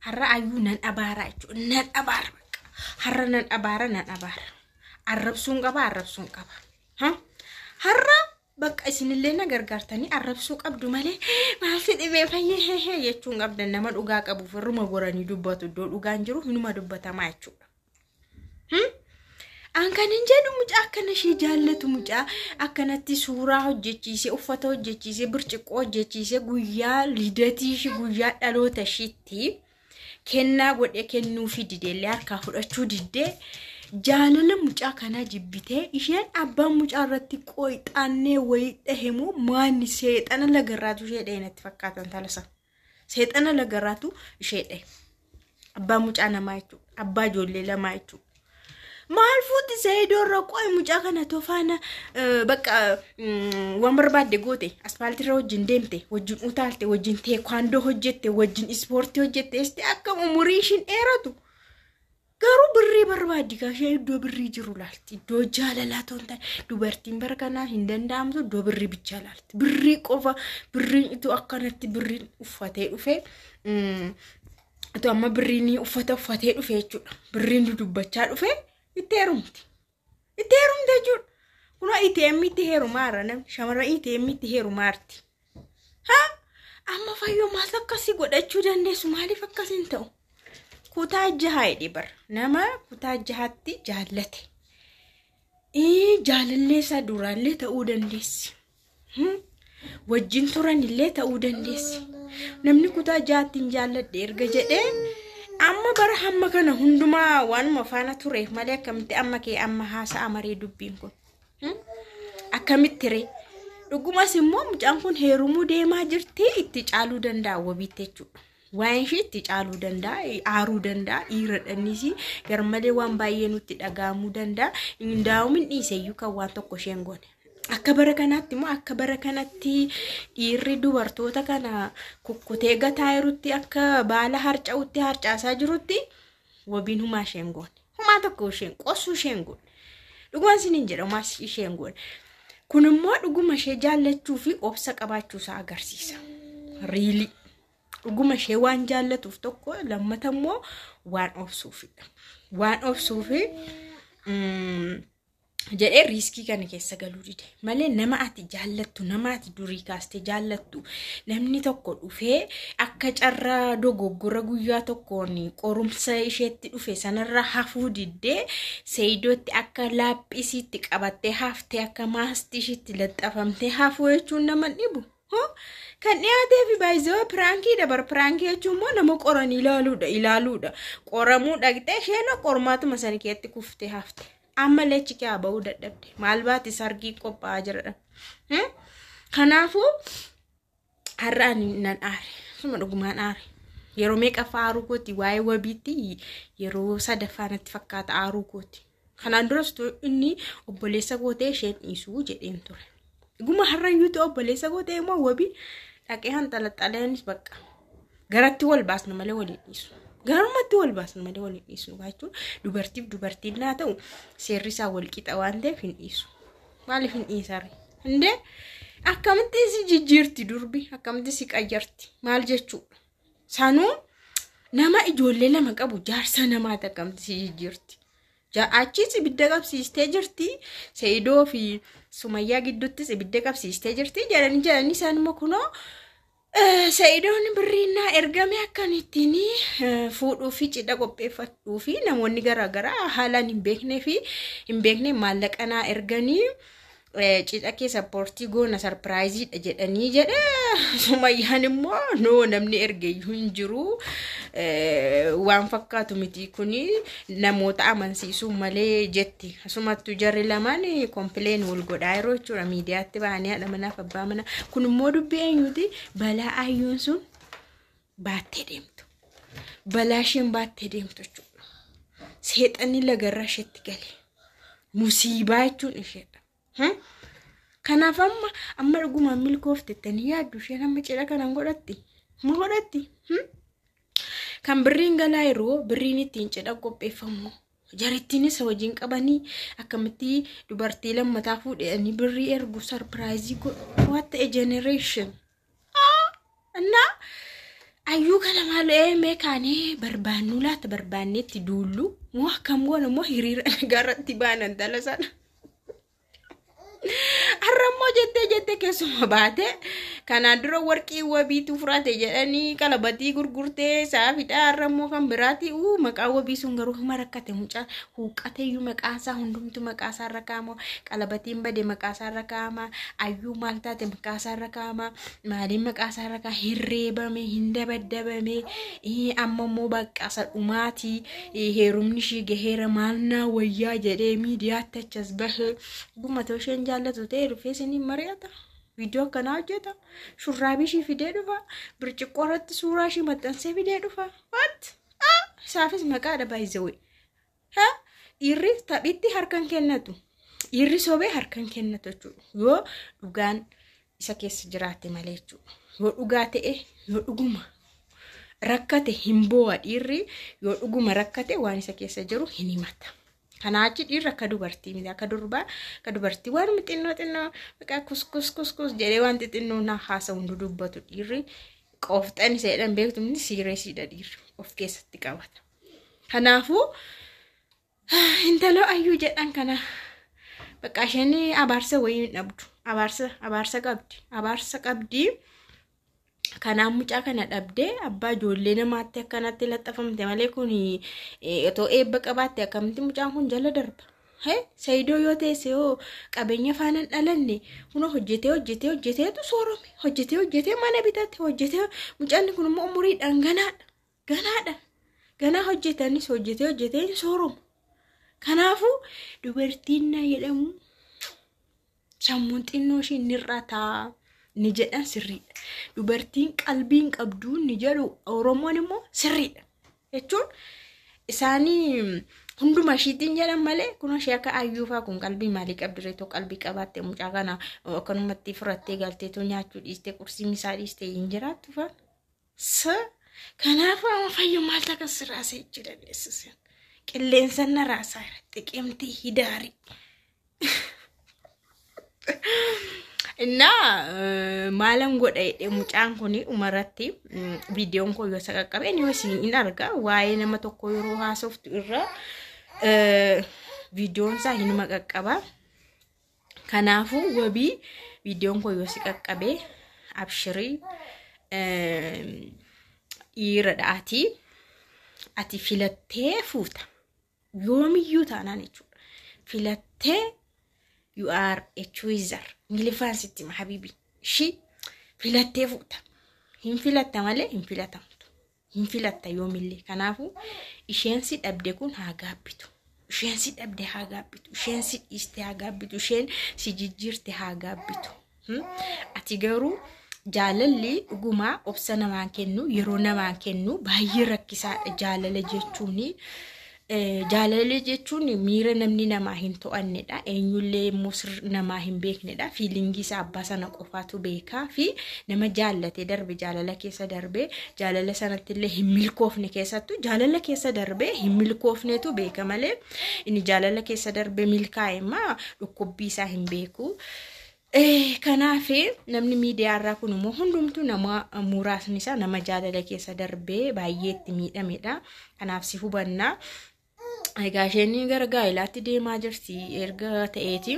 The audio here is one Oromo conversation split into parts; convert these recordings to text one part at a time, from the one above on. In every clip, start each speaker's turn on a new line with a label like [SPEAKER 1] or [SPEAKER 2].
[SPEAKER 1] har'a ayyuu nan abaara jechuudha nan abaara bakka har'a nan abaara arrabsuun qaba har'a bakka isinillee na gargaartanii arrabsuu qabdu malee maal fidhibee fayyee jechuun qabdan nama dhugaa qabu firruma goranii dubbatu iddoo dhugaan jiru hinuma dubbatamaa jechuudha. An kanin jedhu mucaa akkana ishee jaallatu mucaa akkanatti suuraa hojjechiisee uffata hojjechiisee birciqoo hojjechiisee guyyaa lidatii ishee guyyaa dhaloota isheetti kennaa godhee kennuufi dideellee harkaa fudhachuu diddee jaalala mucaa kana jibbitee isheen abbaan mucaa irratti qoyxaannee wayidha himu maanni seexana lagarraatu ishee dhee natti fakkaatan talasa seexana lagarraatu ishee dhee abbaa mucaa namaa jechuudha abbaa ijoollee lamaa jechuudha. maal fuuti Saidoo raqoy mucaa kana tofaana bakka waan barbaadde goote asfaaltii wajjin deemte wajjin utaalte wajjin teekwaandoo hojjette wajjin ispoortii hojjette esti akka umurii ishin dheeratu garuu birrii barbaaddi kaashee iddoo birrii jiru laalti iddoo jaalalaa toonta dubartiin barkanaa hin danda'amtu iddoo birrii bicha laalti birrii qofa birriin itu akkanatti birriin uffatee dhufe atu amma birriin uffatee dhufe jechuudha birriin dubbachaa dhufe iteerumti jechuudha kuno iteemmitti heerumaara nam shamara iteemmitti heerumaarti amma fayyoo maal akkasii godhachuu dandeessu maaliif akkasiin ta'u kutaa jahaa dhibar nama kutaa jahaatti jaallate jaalallee isaa duraallee ta'uu dandeessi wajjin turanillee ta'uu dandeessi namni kutaa jahaattiin jaalladhe erga jedhee amma bara hamma kana hundumaa waanuma faana ture malee akkamitti amma kee amma haasa'a maree dubbiin kun akkamitti ree dhugumas immoo mucaan kun heerumuu deemaa jirti itti caaluu danda'a wabiitte jechuudha waan ishee itti caaluu danda'a aaruu danda'a dhiiradhanisi garmalee waan baay'ee nutti dhagaamuu danda'a indaamumin dhiiseyyuu kan waan tokko isheen goone akka bara kanaatti immoo akka bara kanatti dhiirri dubartoota kana kukkutee gataa jirutti akka baala harca'utti harcaasaa jirutti wabiin humaa isheen goone humaa tokko isheen qossuu isheen goone dhugumaan siniin jedhamaa isheen goone kun immoo dhuguma ishee jaallachuu fi obsa qabaachuu isaa agarsiisa riili dhuguma ishee waan jaallatuuf tokko lammata immoo waan obsuufi jedhee riiskii kana keessa galuu dide malee nama ati jaallattu nama ati durii kaastee jaallattu namni tokko dhufee akka carraa dogoggora guyyaa tokkoon qorumsa isheetti dhufe sanarra hafuu diddee Saidootti akka laaphisiitti qabattee haftee akka maastishiitti laxxafamtee hafuu jechuun nama dhibu kan dhiyaatee fi baay'ee piraankii dabar piraankii jechuun immoo nama qoran ilaaluudha qoramuu dhaqxee isheen qormaatuma sana keessatti kuftee hafte amma lechi kee aba'uu dadhabde maal baati sargii qophaa'aa jiradha kanaafuu har'aan nan aare suma dhugumaan aare yeroo meeqa faaruu kooti waa'ee wabiitti yeroo sadaffaanatti fakkaata aaruu kooti kanaan duras inni obboleessa gootee isheen dhiisuu jedheen ture dhuguma har'ayyuutu obboleessa gootee immoo wabii dhaqee hanxalaxaleenis bakka garatti wal baasna malee waliin dhiisu garumatti wal baasna malee waliin dhiisu jechuun dubartiin naa ta'u seerri isaa wal qixa waan ta'eef hin dhiisu maaliif hin dhiisarre hinde akkamitti si jijjiirti durbi akkamitti si qayyarti maal jechuudha sanuu nama ijoollee lama qabu jaarsa namaati akkamitti si jijjiirti achis ibidda qabsiistee jirti Saidoo fi Sumayyaa gidduuttis ibidda qabsiistee jirti jedhanii isaan immoo kunoo Saidoon birriinaa ergame akkanittiin fuudhuu fi cidha qopheeffachuu fi namoonni garaagaraa haalaan hin beekne maallaqanaa erganii cidha keessa poortii goona sarpiraayiziidha jedhanii jedhe Sumayyaan immoo noo namni ergeeyyuu hin jiru waan fakkaatu miti kuni namoota amansiisuu malee jetti asumattuu jarri lamaan kompileen wal godhaa yeroo jechuudha miidiyaatti ba'anii haadha manaaf abbaa manaa kun immoo dubbii eenyuuti balaa ayyuun sun baattee deemtu balaa isheen baattee deemtu jechuudha seexanni lagarraa isheetti gale musiibaa jechuun isheedha kanaaf amma dhuguma milkooftettanii yaaddu isheen amma cidha kanan godhatti kan birriin galaa yeroo birriin ittiin cidha qopheeffamu jarittiinis wajjin qabanii akkamitti dubartii lammataa fuudhanii birrii ergu sarpiraayizii what a generation እና ayyuu kana maal meekaanii barbaannu laata barbaannetti duullu moo akkam goona moo hiriira garatti baanan dalasan arrammoo jette keessuma baate kanaan dura warqii wabiitu furate jedhanii qalabatii gurgurtee saafidha arrammoo kan biraati maqaa wabii sun garuu marakkate mucaa huuqqateeyyuu maqaasaa hundumtu maqaasaa irra kaa'ama qalabatiin bade maqaasaa irra kaa'ama ayyuu maal taate maqaasaa irra kaa'ama maaliin maqaasaa irra kaa'ama hirreebame hin dabaddabame ammammoo baqqasa dhumaatii heerumni ishii gaheera maalnaa wayyaa jedhee miidiyaatti achas bahe gummatoo isheen jaallatu ta'e rufeesanii mari'ata video kana hojjeta shurraabii ishii fidee dhufa birciqqoo irratti suuraa ishii maxxansee fidee dhufa what isaafis maqaadha baay'isawee dhiirri taphitti harkan kennatu dhiirri sobee harkan kennatu jechuudha yoo dhugaan isa keessa jiraate malee jechuudha yoo dhugaa ta'e yoo dhuguma rakkate hin boo'a dhiirri yoo dhuguma rakkate waan isa keessa jiru hin himata. Kanaachi dhiirra akka dubartii miti akka durbaa akka dubartii waan xinnoo maqaa kus jedhee waan xinnoo na haasa hundu dubbatu dhiirri qofxan seedhan beektu miti siireesiidha dhiirri of keessatti qabata. Kanaafuu intalo ayyuu jedhan kana bakka isheen abaarsa wayii hin dhabdu abaarsa qabdi. Kanaan mucaa kana dhabdee abbaa ijoollee namaatti akkanatti laxxafamte malee kun otoo eebba qabaatte akkamitti mucaan kun jala darba. Saayidoo yoo teesse yoo qabeenya faana dhalanne kun hojjeteetu soorome hojjetee mana bitate hojjetee mucaan kun immoo umuriidhaan ganaadha ganaa hojjetanis hojjetee sooromu. Kanaafuu dubartiin na jedhamu sammuun xinnoo ishii nirrataa. Ni jedhan sirriidha. Dubartiin qalbiin qabdu ni jedhu Oromoon immoo sirriidha. Jechuun isaanii hunduma ishiitiin jedhan malee kun ishee akka ayyuufaa kun qalbii maalii qabdi reetoo qalbii qabaatte mucaa kana akkanumatti furattee galteetoo nyaachuu dhiistee qursii misaa dhiistee hin jiraattu fa'a. Kanaaf amma fayyuu maal takka sirraasee jechuu dandeessisan. Qilleensa na raasaa xiqqeemtii hidaarii. Maalan godha mucaan kuni umaratti videoon koo yoo saqaqqabeen yoo isin arga waa'ee nama tokko yeroo haasoftu irra videoon isaa hinuma qaqqaba. Kanaafuu wabii videoon koo yoo saqaqqabee abshirii dhiira dhaatii ati filattee fuuta yoomiyyuu taanaan jechuudha filattee you are a chooser. Ngilifaan sitti ma habibi shi filattee fuuta hin filatta malee hin filatamtu hin filatta yoomillee. Kanaafuu isheen si dhabde kun haa gaabbitu isheen si dhabde haa gaabbitu isheen si dhiiste haa gaabbitu isheen si jijjiirte haa gaabbitu. Ati garuu jaalalli dhugumaa obsa namaan kennu yeroo namaan kennu baay'ee rakkisaadha. Jaalala jechuuni jaalala jechuun miira namni namaa hin to'annedha. Eenyullee immoo namaa hin beeknedha. Fiilingii isaa abbaa sana qofaatu beekaa fi nama jaallatee darbe jaalala keessa darbee jaalala sanatti illee hin milkoofne keessattuu jaalala keessa darbee hin milkoofnetu beeka malee inni jaalala keessa darbee milkaa'e immoo dhukkubbii isaa hin beeku. Kanaaf namni miidiyaa irraa kun immoo hundumtuu nama muraasni isaa nama jaalala keessa darbee baay'ee itti miidhamedha. Kanaaf si hubannaa. Egaa isheen gara gaa'ilaatti deemaa jirti erga ta'eeti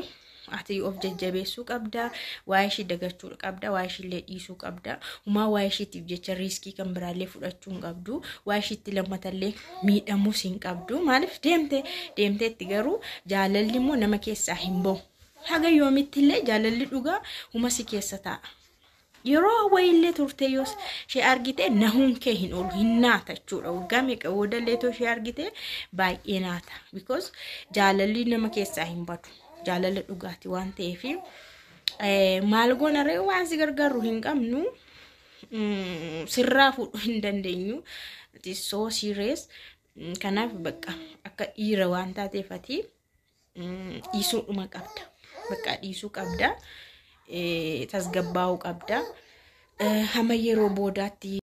[SPEAKER 1] ati of jajjabeessuu qabda waa'ee ishii dagachuu qabda waa'ee ishii illee dhiisuu qabda humaa waa'ee ishiitiif jecha riiskii kan biraallee fudhachuu hin qabdu waa'ee ishiitti lammatallee miidhamuus hin qabdu. Maaliif deemteetti garuu jaalalli immoo nama keessaa hin bahu. Haga yoomitti illee jaalalli dhugaa huma si keessa taa'a. Yeroo wayillee turte yoo ishee argite nahuun kee hin oolu hin naata jechuudha. Waggaa meeqa boodallee too ishee argite baay'ee naata. Because jaalalli nama keessaa hin badu. Jaalala dhugaati waan ta'eef maal goona ree waan si gargaaru hin qabnu sirraa fuudhuu hin dandeenyu. It is so serious. Kanaaf bakka akka dhiira waan taateefati dhiisuudhuma qabda. Bakka dhiisuu qabda. Tasgabbaa'uu qabda. Hamma yeroo boodaatti